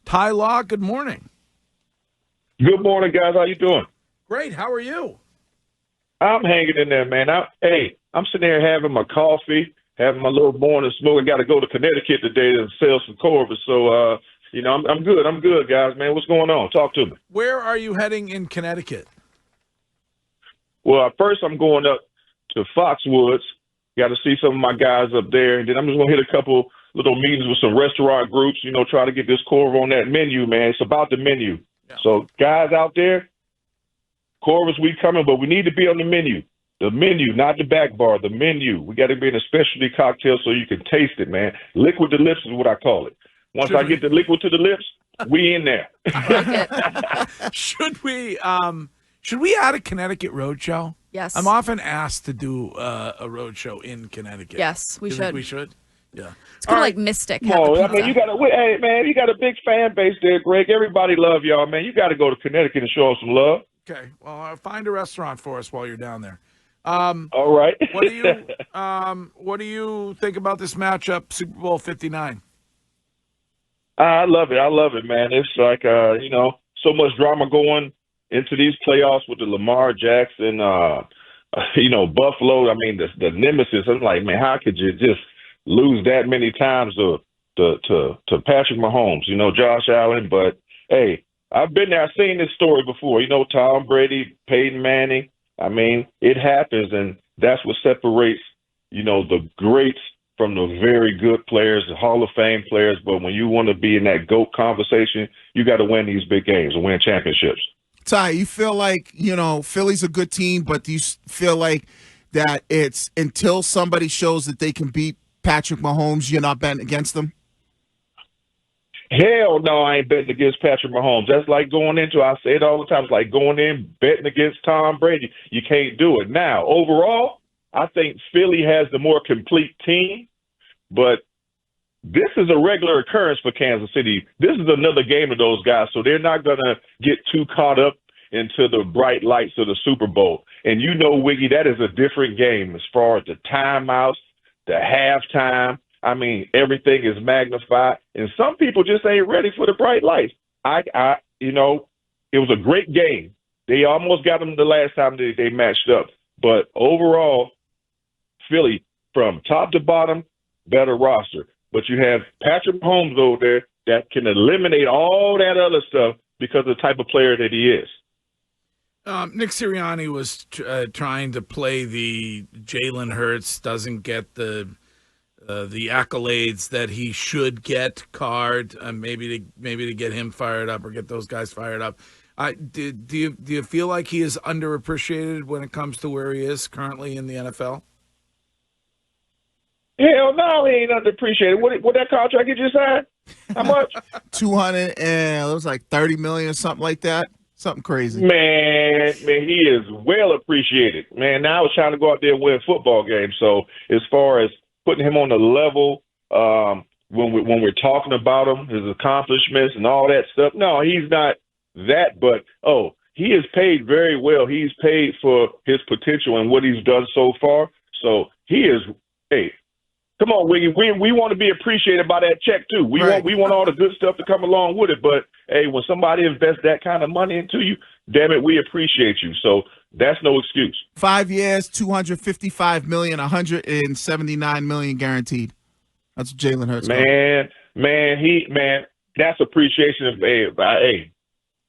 Ty Law, good morning. Good morning, guys. How you doing? Great. How are you? I'm hanging in there, man. I'm sitting there having my coffee, having my little morning smoke. I got to go to Connecticut today to sell some Corvus. So, I'm good. I'm good, guys, man. What's going on? Talk to me. Where are you heading in Connecticut? Well, first I'm going up to Foxwoods. Got to see some of my guys up there. And then I'm just going to hit a couple little meetings with some restaurant groups, try to get this Corvus on that menu, man. It's about the menu. Yeah. So, guys out there, Corvus, we coming, but we need to be on the menu. The menu, not the back bar, the menu. We got to be in a specialty cocktail so you can taste it, man. Liquid to lips is what I call it. Once I get the liquid to the lips, we in there. Should we add a Connecticut roadshow? Yes. I'm often asked to do a roadshow in Connecticut. Yes, we should. Think we should? Yeah. It's kind of like Mystic. You got a big fan base there, Greg. Everybody love y'all, man. You got to go to Connecticut and show us some love. Okay. Well, find a restaurant for us while you're down there. All right. What do you think about this matchup, Super Bowl 59? I love it, man. It's like so much drama going into these playoffs with the Lamar Jackson, Buffalo. I mean, the nemesis. I'm like, man, how could you just lose that many times to Patrick Mahomes? Josh Allen. But hey, I've been there. I've seen this story before. Tom Brady, Peyton Manning. I mean, it happens, and that's what separates, the greats from the very good players, the Hall of Fame players. But when you want to be in that GOAT conversation, you got to win these big games and win championships. Ty, you feel like, Philly's a good team, but do you feel like that it's until somebody shows that they can beat Patrick Mahomes, you're not betting against them? Hell no, I ain't betting against Patrick Mahomes. That's like going into, I say it all the time, it's like going in betting against Tom Brady. You can't do it. Now, overall, I think Philly has the more complete team, but this is a regular occurrence for Kansas City. This is another game of those guys, so they're not going to get too caught up into the bright lights of the Super Bowl. And Wiggy, that is a different game as far as the timeouts, the halftime. I mean, everything is magnified, and some people just ain't ready for the bright lights. It was a great game. They almost got them the last time they matched up. But overall, Philly, from top to bottom, better roster. But you have Patrick Mahomes over there that can eliminate all that other stuff because of the type of player that he is. Nick Sirianni was trying to play the Jalen Hurts doesn't get the accolades that he should get card, maybe to get him fired up or get those guys fired up. Do you feel like he is underappreciated when it comes to where he is currently in the NFL? Hell no, he ain't underappreciated. What that contract you just signed? How much? 200 and it was like 30 million or something like that. Something crazy. Man, he is well appreciated. Man, now it's trying to go out there and win football games. So as far as putting him on the level when we're talking about him, his accomplishments and all that stuff, no, he's not that. But, he is paid very well. He's paid for his potential and what he's done so far. So he is, hey, come on, Wiggy. We want to be appreciated by that check, too. We want all the good stuff to come along with it. But, hey, when somebody invests that kind of money into you, damn it, we appreciate you. So that's no excuse. 5 years, $255 million, $179 million guaranteed. That's Jalen Hurts. Man, that's appreciation.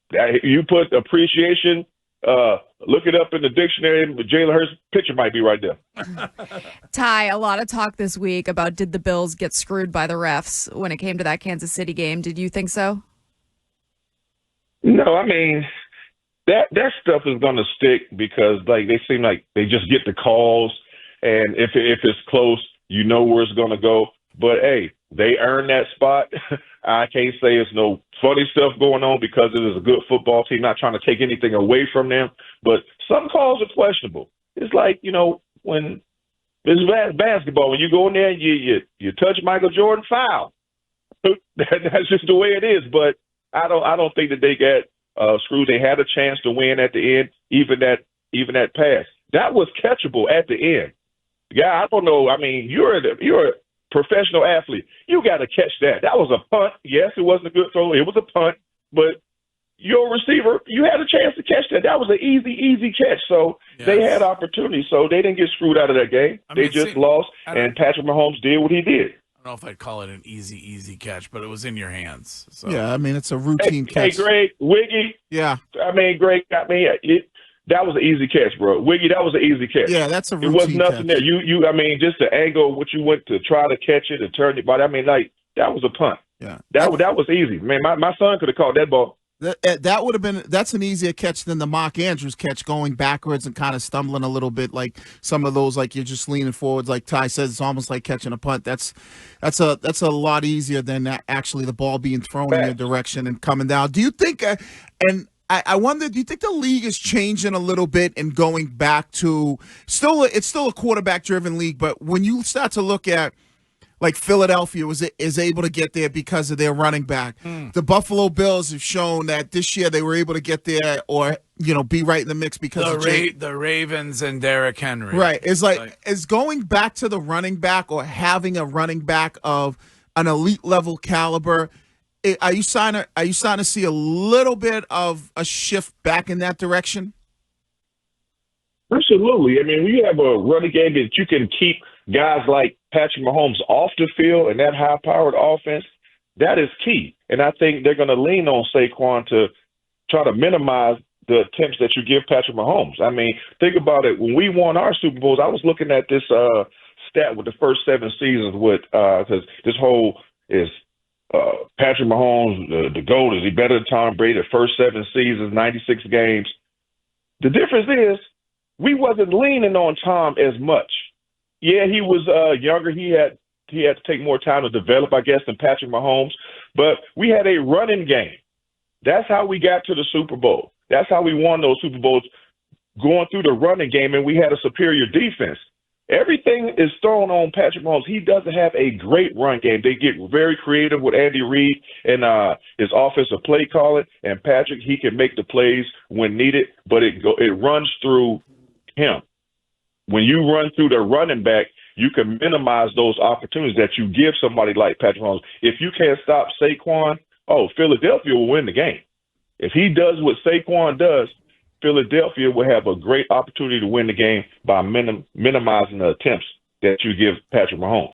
Hey, you put appreciation. Look it up in the dictionary. Jalen Hurts' picture might be right there. Ty, a lot of talk this week about did the Bills get screwed by the refs when it came to that Kansas City game. Did you think so? No, I mean, that stuff is going to stick because they seem like they just get the calls, and if it's close, where it's going to go. But hey, they earned that spot. I can't say it's no funny stuff going on because it is a good football team. Not trying to take anything away from them, but some calls are questionable. It's like when it's basketball, when you go in there and you touch Michael Jordan, foul. That's just the way it is. But I don't think that they got screwed. They had a chance to win at the end, even that pass. That was catchable at the end. Yeah, I don't know. I mean, you're professional athlete. You got to catch that. That was a punt. Yes, it wasn't a good throw. It was a punt, but your receiver, you had a chance to catch that. That was an easy catch. So they had opportunities. So they didn't get screwed out of that game. They just lost, and Patrick Mahomes did what he did. I don't know if I'd call it an easy catch, but it was in your hands. So. Yeah, I mean, it's a routine catch. Hey, Greg, Wiggy. Yeah. I mean, Greg, that was an easy catch, bro. Wiggy, that was an easy catch. Yeah, that's a routine catch. It was nothing catch. there. I mean, just the angle, what you went to try to catch it and turn your body. I mean, like, that was a punt. Yeah. That was easy. Man, my son could have caught that ball. That would have been – that's an easier catch than the Mark Andrews catch, going backwards and kind of stumbling a little bit, like some of those, like you're just leaning forwards, like Ty says. It's almost like catching a punt. That's a lot easier than actually the ball being thrown in your direction and coming down. Do you think and I wonder, do you think the league is changing a little bit and going back to – it's still a quarterback-driven league, but when you start to look at – like Philadelphia is able to get there because of their running back. The Buffalo Bills have shown that this year they were able to get there or, be right in the mix because of the Ravens and Derrick Henry. Right. It's is going back to the running back or having a running back of an elite level caliber. Are you starting to see a little bit of a shift back in that direction? Absolutely. I mean, we have a running game that you can keep guys like Patrick Mahomes off the field and that high-powered offense. That is key. And I think they're going to lean on Saquon to try to minimize the attempts that you give Patrick Mahomes. I mean, think about it. When we won our Super Bowls, I was looking at this stat with the first 7 seasons because this whole is Patrick Mahomes, the GOAT. Is he better than Tom Brady? The first 7 seasons, 96 games. The difference is we wasn't leaning on Tom as much. Yeah, he was younger. He had to take more time to develop, I guess, than Patrick Mahomes. But we had a running game. That's how we got to the Super Bowl. That's how we won those Super Bowls, going through the running game, and we had a superior defense. Everything is thrown on Patrick Mahomes. He doesn't have a great run game. They get very creative with Andy Reid and his offensive play calling. And Patrick, he can make the plays when needed, but it runs through him. When you run through the running back, you can minimize those opportunities that you give somebody like Patrick Mahomes. If you can't stop Saquon, Philadelphia will win the game. If he does what Saquon does, Philadelphia will have a great opportunity to win the game by minimizing the attempts that you give Patrick Mahomes.